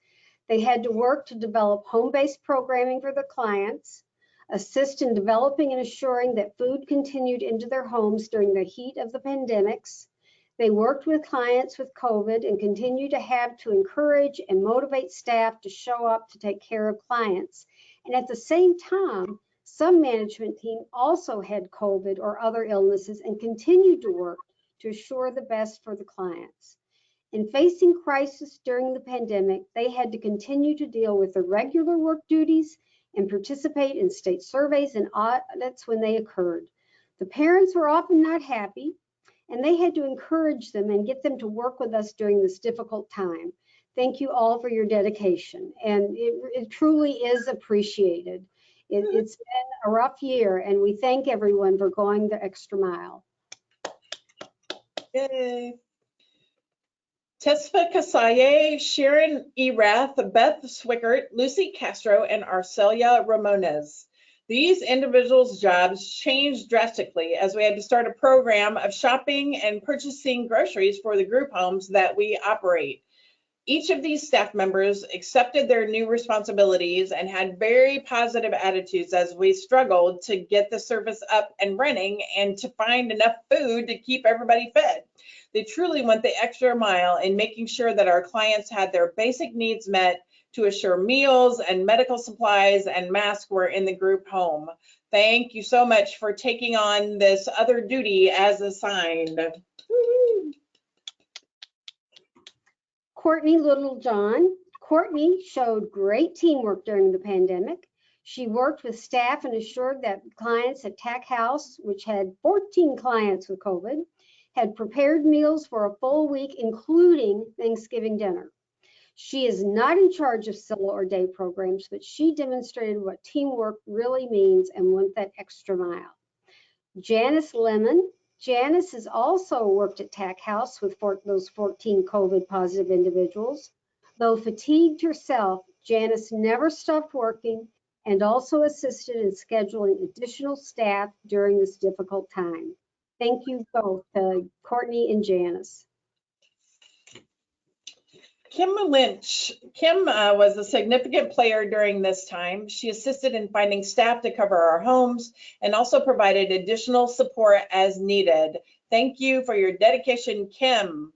They had to work to develop home-based programming for their clients, assist in developing and assuring that food continued into their homes during the heat of the pandemics. They worked with clients with COVID and continue to have to encourage and motivate staff to show up to take care of clients. And at the same time, some management team also had COVID or other illnesses and continued to work to assure the best for the clients. In facing crisis during the pandemic, they had to continue to deal with the regular work duties and participate in state surveys and audits when they occurred. The parents were often not happy, and they had to encourage them and get them to work with us during this difficult time. Thank you all for your dedication, and it truly is appreciated. It's been a rough year, and we thank everyone for going the extra mile. Yay. Tesfa Kasaye, Sharon Erath, Beth Swickert, Lucy Castro, and Arcelia Ramones. These individuals' jobs changed drastically as we had to start a program of shopping and purchasing groceries for the group homes that we operate. Each of these staff members accepted their new responsibilities and had very positive attitudes as we struggled to get the service up and running and to find enough food to keep everybody fed. They truly went the extra mile in making sure that our clients had their basic needs met to assure meals and medical supplies and masks were in the group home. Thank you so much for taking on this other duty as assigned. Courtney Littlejohn. Courtney showed great teamwork during the pandemic. She worked with staff and assured that clients at TAC House, which had 14 clients with COVID, had prepared meals for a full week, including Thanksgiving dinner. She is not in charge of Scylla or day programs, but she demonstrated what teamwork really means and went that extra mile. Janice Lemon. Janice has also worked at TAC House with those 14 COVID positive individuals. Though fatigued herself, Janice never stopped working and also assisted in scheduling additional staff during this difficult time. Thank you both, Courtney and Janice. Kim Lynch. Kim was a significant player during this time. She assisted in finding staff to cover our homes and also provided additional support as needed. Thank you for your dedication, Kim.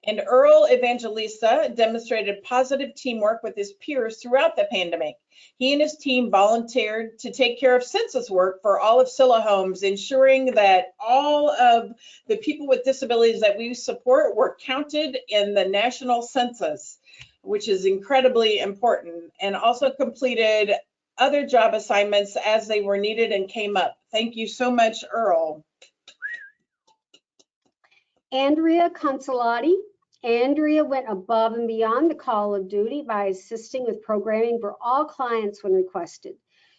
And Earl Evangelista demonstrated positive teamwork with his peers throughout the pandemic. He and his team volunteered to take care of census work for all of Scylla homes, ensuring that all of the people with disabilities that we support were counted in the national census, which is incredibly important, and also completed other job assignments as they were needed and came up. Thank you so much, Earl. Andrea Consolati. Andrea went above and beyond the call of duty by assisting with programming for all clients when requested.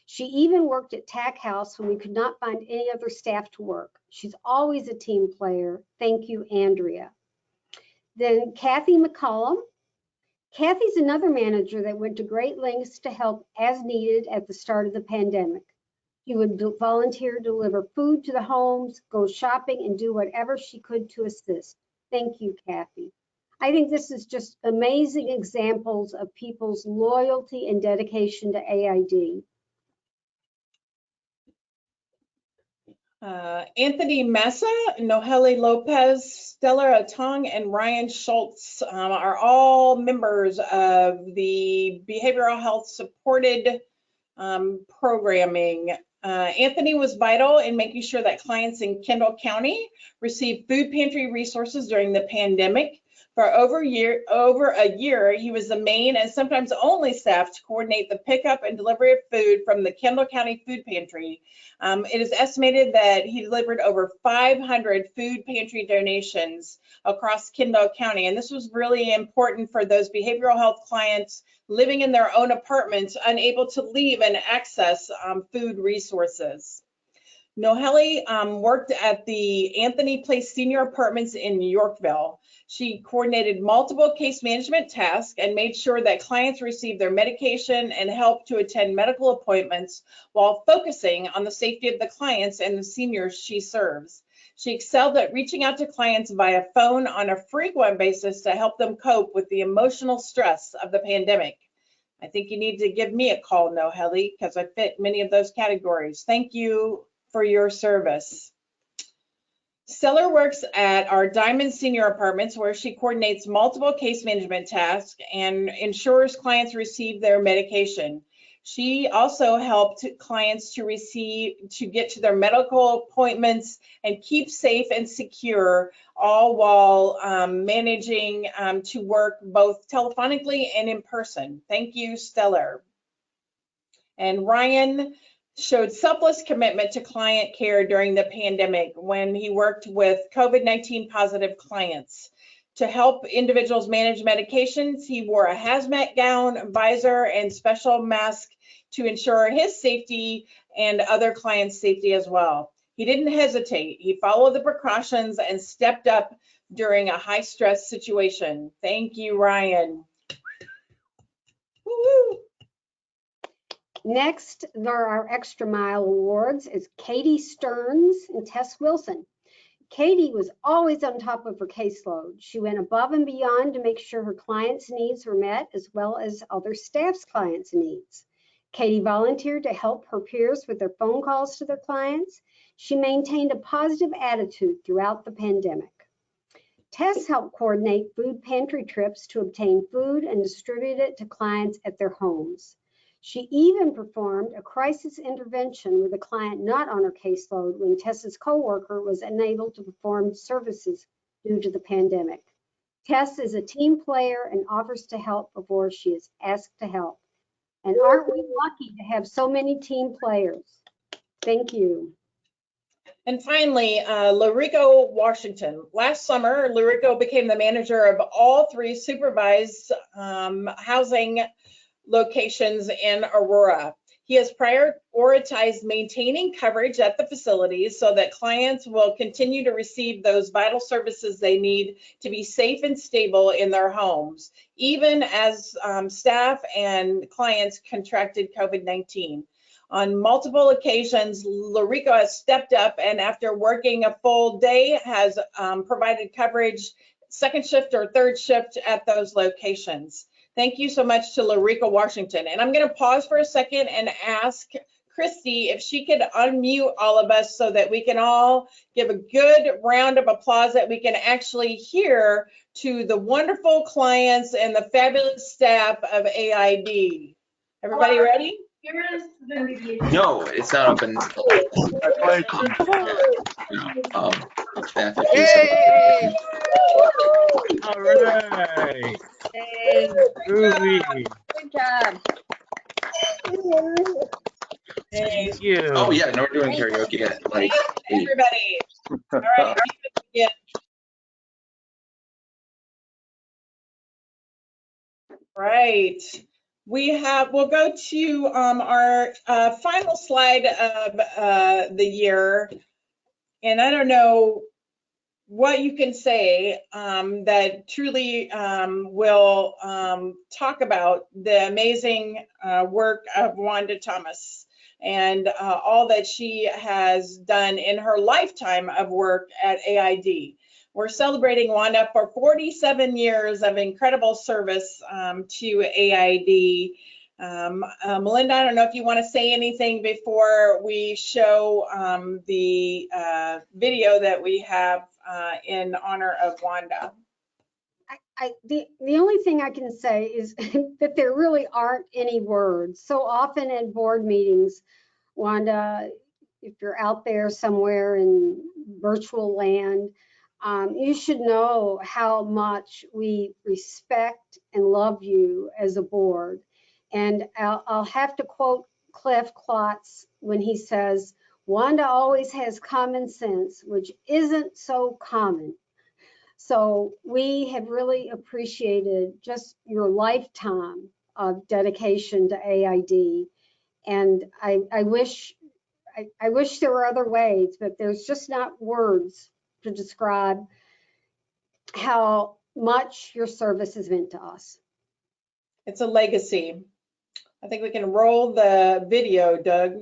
She even worked at TAC House when we could not find any other staff to work. She's always a team player. Thank you, Andrea. Then Kathy McCollum. Kathy's another manager that went to great lengths to help as needed at the start of the pandemic. She would volunteer to deliver food to the homes, go shopping, and do whatever she could to assist. Thank you, Kathy. I think this is just amazing examples of people's loyalty and dedication to AID. Anthony Massa, Noheli Lopez, Stella Atong, and Ryan Schultz are all members of the behavioral health supported programming. Anthony was vital in making sure that clients in Kendall County received food pantry resources during the pandemic. For over a year, he was the main and sometimes only staff to coordinate the pickup and delivery of food from the Kendall County Food Pantry. It is estimated that he delivered over 500 food pantry donations across Kendall County. And this was really important for those behavioral health clients living in their own apartments, unable to leave and access food resources. Noheli worked at the Anthony Place Senior Apartments in Yorkville. She coordinated multiple case management tasks and made sure that clients received their medication and helped to attend medical appointments while focusing on the safety of the clients and the seniors she serves. She excelled at reaching out to clients via phone on a frequent basis to help them cope with the emotional stress of the pandemic. I think you need to give me a call, Noheli, because I fit many of those categories. Thank you for your service. Stella works at our Diamond Senior Apartments, where she coordinates multiple case management tasks and ensures clients receive their medication. She also helped clients to get to their medical appointments and keep safe and secure, all while managing to work both telephonically and in person. Thank you, Stella. And Ryan showed selfless commitment to client care during the pandemic when he worked with COVID-19 positive clients. To help individuals manage medications, he wore a hazmat gown, visor, and special mask to ensure his safety and other clients' safety as well. He didn't hesitate. He followed the precautions and stepped up during a high-stress situation. Thank you, Ryan. Woo-hoo. Next, there are Extra Mile Awards is Katie Stearns and Tess Wilson. Katie was always on top of her caseload. She went above and beyond to make sure her clients' needs were met, as well as other staff's clients' needs. Katie volunteered to help her peers with their phone calls to their clients. She maintained a positive attitude throughout the pandemic. Tess helped coordinate food pantry trips to obtain food and distribute it to clients at their homes. She even performed a crisis intervention with a client not on her caseload when Tess's coworker was unable to perform services due to the pandemic. Tess is a team player and offers to help before she is asked to help. And aren't we lucky to have so many team players? Thank you. And finally, Lurico Washington. Last summer, Lurico became the manager of all 3 supervised housing locations in Aurora. He has prioritized maintaining coverage at the facilities so that clients will continue to receive those vital services they need to be safe and stable in their homes, even as staff and clients contracted COVID-19. On multiple occasions, Lurico has stepped up and after working a full day has provided coverage, second shift or third shift at those locations. Thank you so much to Lurico Washington. And I'm going to pause for a second and ask Christy if she could unmute all of us so that we can all give a good round of applause that we can actually hear to the wonderful clients and the fabulous staff of AID. Everybody ready? No, it's not open. Staff, if you Hey! All right. Hey, Groovy. good job. Thank you. Oh yeah, no, we're doing karaoke at like 8. Everybody. All right, music begin. Right. We'll go to our final slide of the year. And I don't know what you can say that truly will talk about the amazing work of Wanda Thomas and all that she has done in her lifetime of work at AID. We're celebrating Wanda for 47 years of incredible service to AID. Melinda, I don't know if you want to say anything before we show the video that we have in honor of Wanda. The only thing I can say is that there really aren't any words. So often in board meetings, Wanda, if you're out there somewhere in virtual land, you should know how much we respect and love you as a board. And I'll have to quote Cliff Klotz when he says, Wanda always has common sense, which isn't so common. So we have really appreciated just your lifetime of dedication to AID. And I wish there were other ways, but there's just not words to describe how much your service has meant to us. It's a legacy. I think we can roll the video, Doug.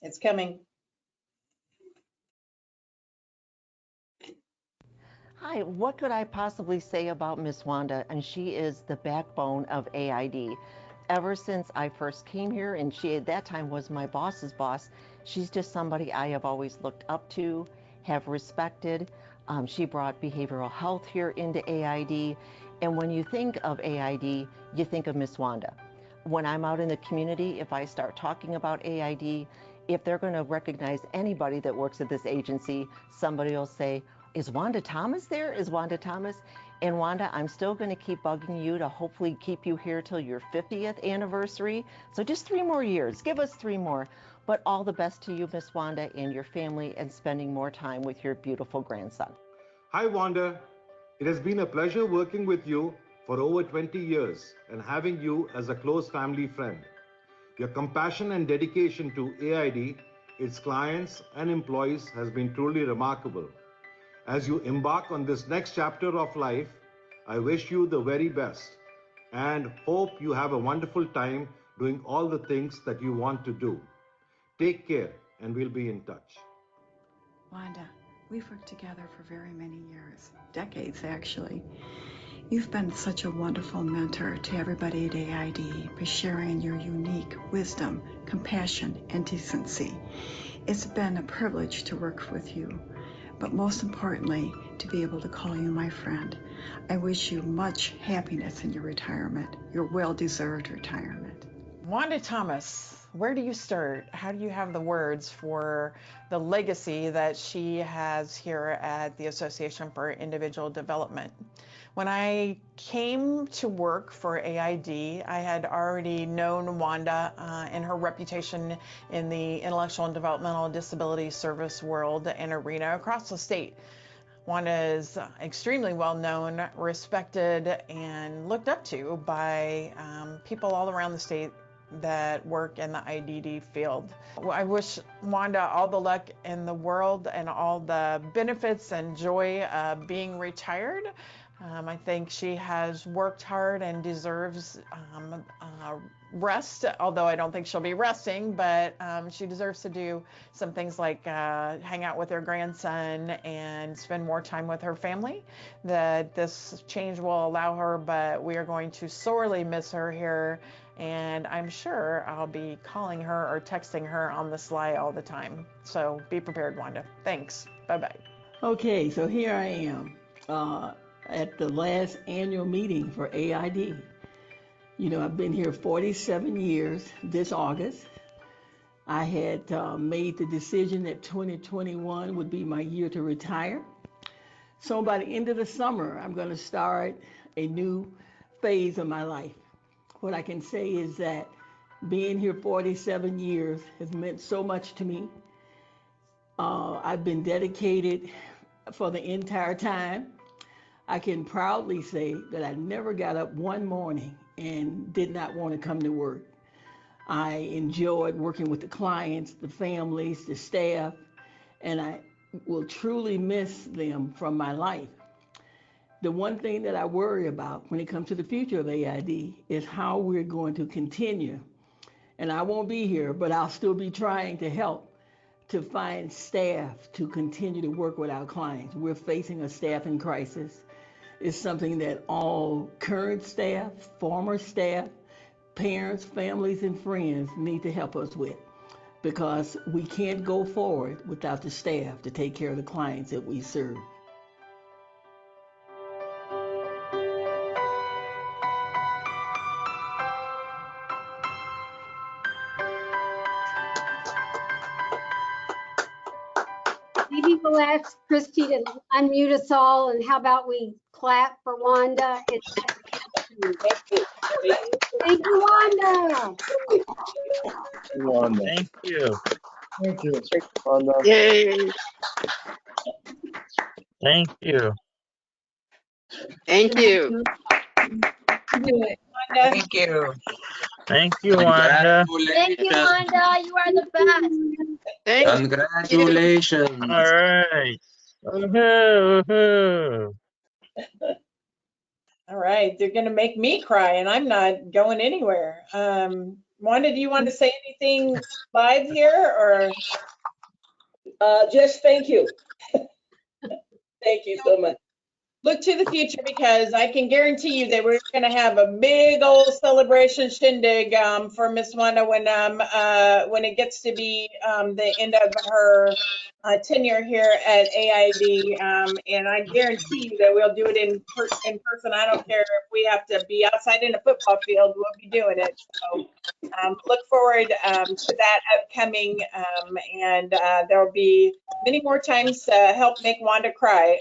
It's coming. Hi, what could I possibly say about Miss Wanda? And she is the backbone of AID. Ever since I first came here, and she at that time was my boss's boss, she's just somebody I have always looked up to, have respected. She brought behavioral health here into AID. And when you think of AID, you think of Miss Wanda. When I'm out in the community, if I start talking about AID, if they're going to recognize anybody that works at this agency, somebody will say, is Wanda Thomas there? Is Wanda Thomas? And Wanda, I'm still going to keep bugging you to hopefully keep you here till your 50th anniversary. So just 3 more years. Give us 3 more. But all the best to you, Miss Wanda, and your family, and spending more time with your beautiful grandson. Hi, Wanda. It has been a pleasure working with you for over 20 years and having you as a close family friend. Your compassion and dedication to AID, its clients and employees has been truly remarkable. As you embark on this next chapter of life, I wish you the very best and hope you have a wonderful time doing all the things that you want to do. Take care, and we'll be in touch. Wanda, we've worked together for very many years, decades actually. You've been such a wonderful mentor to everybody at AID by sharing your unique wisdom, compassion, and decency. It's been a privilege to work with you, but most importantly, to be able to call you my friend. I wish you much happiness in your retirement, your well-deserved retirement. Wanda Thomas, where do you start? How do you have the words for the legacy that she has here at the Association for Individual Development? When I came to work for AID, I had already known Wanda and her reputation in the intellectual and developmental disability service world and arena across the state. Wanda is extremely well known, respected, and looked up to by people all around the state that work in the IDD field. I wish Wanda all the luck in the world and all the benefits and joy of being retired. I think she has worked hard and deserves rest, although I don't think she'll be resting, but she deserves to do some things like hang out with her grandson and spend more time with her family. That this change will allow her, but we are going to sorely miss her here, and I'm sure I'll be calling her or texting her on the sly all the time. So be prepared, Wanda. Thanks. Bye-bye. Okay, so here I am at the last annual meeting for AID. You know, I've been here 47 years this August. I had made the decision that 2021 would be my year to retire. So by the end of the summer, I'm going to start a new phase of my life. What I can say is that being here 47 years has meant so much to me. I've been dedicated for the entire time. I can proudly say that I never got up one morning and did not want to come to work. I enjoyed working with the clients, the families, the staff, and I will truly miss them from my life. The one thing that I worry about when it comes to the future of AID is how we're going to continue. And I won't be here, but I'll still be trying to help to find staff to continue to work with our clients. We're facing a staffing crisis. It's something that all current staff, former staff, parents, families, and friends need to help us with, because we can't go forward without the staff to take care of the clients that we serve. Maybe we'll ask Christy to unmute us all, and how about we clap for Wanda? Thank you, Wanda. Wanda. Thank you. Thank you, Wanda. Yay. Thank you. Thank you. Thank you. Thank you, Wanda. Thank you, Wanda. You are the best. Thank you. Congratulations. All right. Woohoo, woohoo. All right, they're gonna make me cry and I'm not going anywhere. Wanda, do you want to say anything live here, or? Just thank you. Thank you so much. Look to the future, because I can guarantee you that we're going to have a big old celebration shindig for Miss Wanda when it gets to be the end of her tenure here at AID, and I guarantee you that we'll do it in person. I don't care if we have to be outside in a football field, we'll be doing it. So look forward to that upcoming, and there will be many more times to help make Wanda cry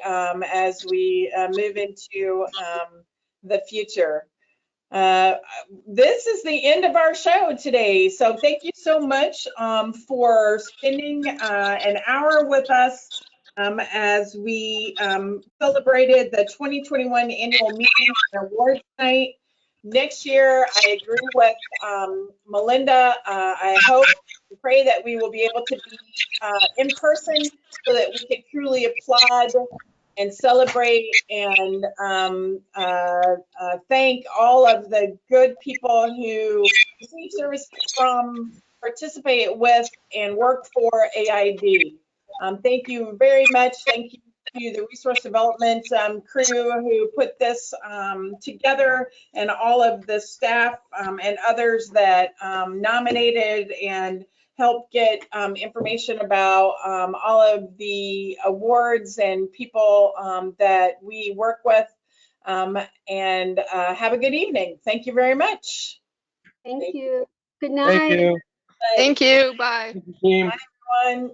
as we move into the future. This is the end of our show today. So thank you so much for spending an hour with us as we celebrated the 2021 annual meeting and awards night. Next year, I agree with Melinda. I hope and pray that we will be able to be in person so that we can truly applaud and celebrate and thank all of the good people who receive services from, participate with, and work for AID. Thank you very much. Thank you to the resource development crew who put this together, and all of the staff and others that nominated and help get information about all of the awards and people that we work with. And have a good evening. Thank you very much. Thank you. Good Thank night. you. Thank you. Bye. Bye, everyone.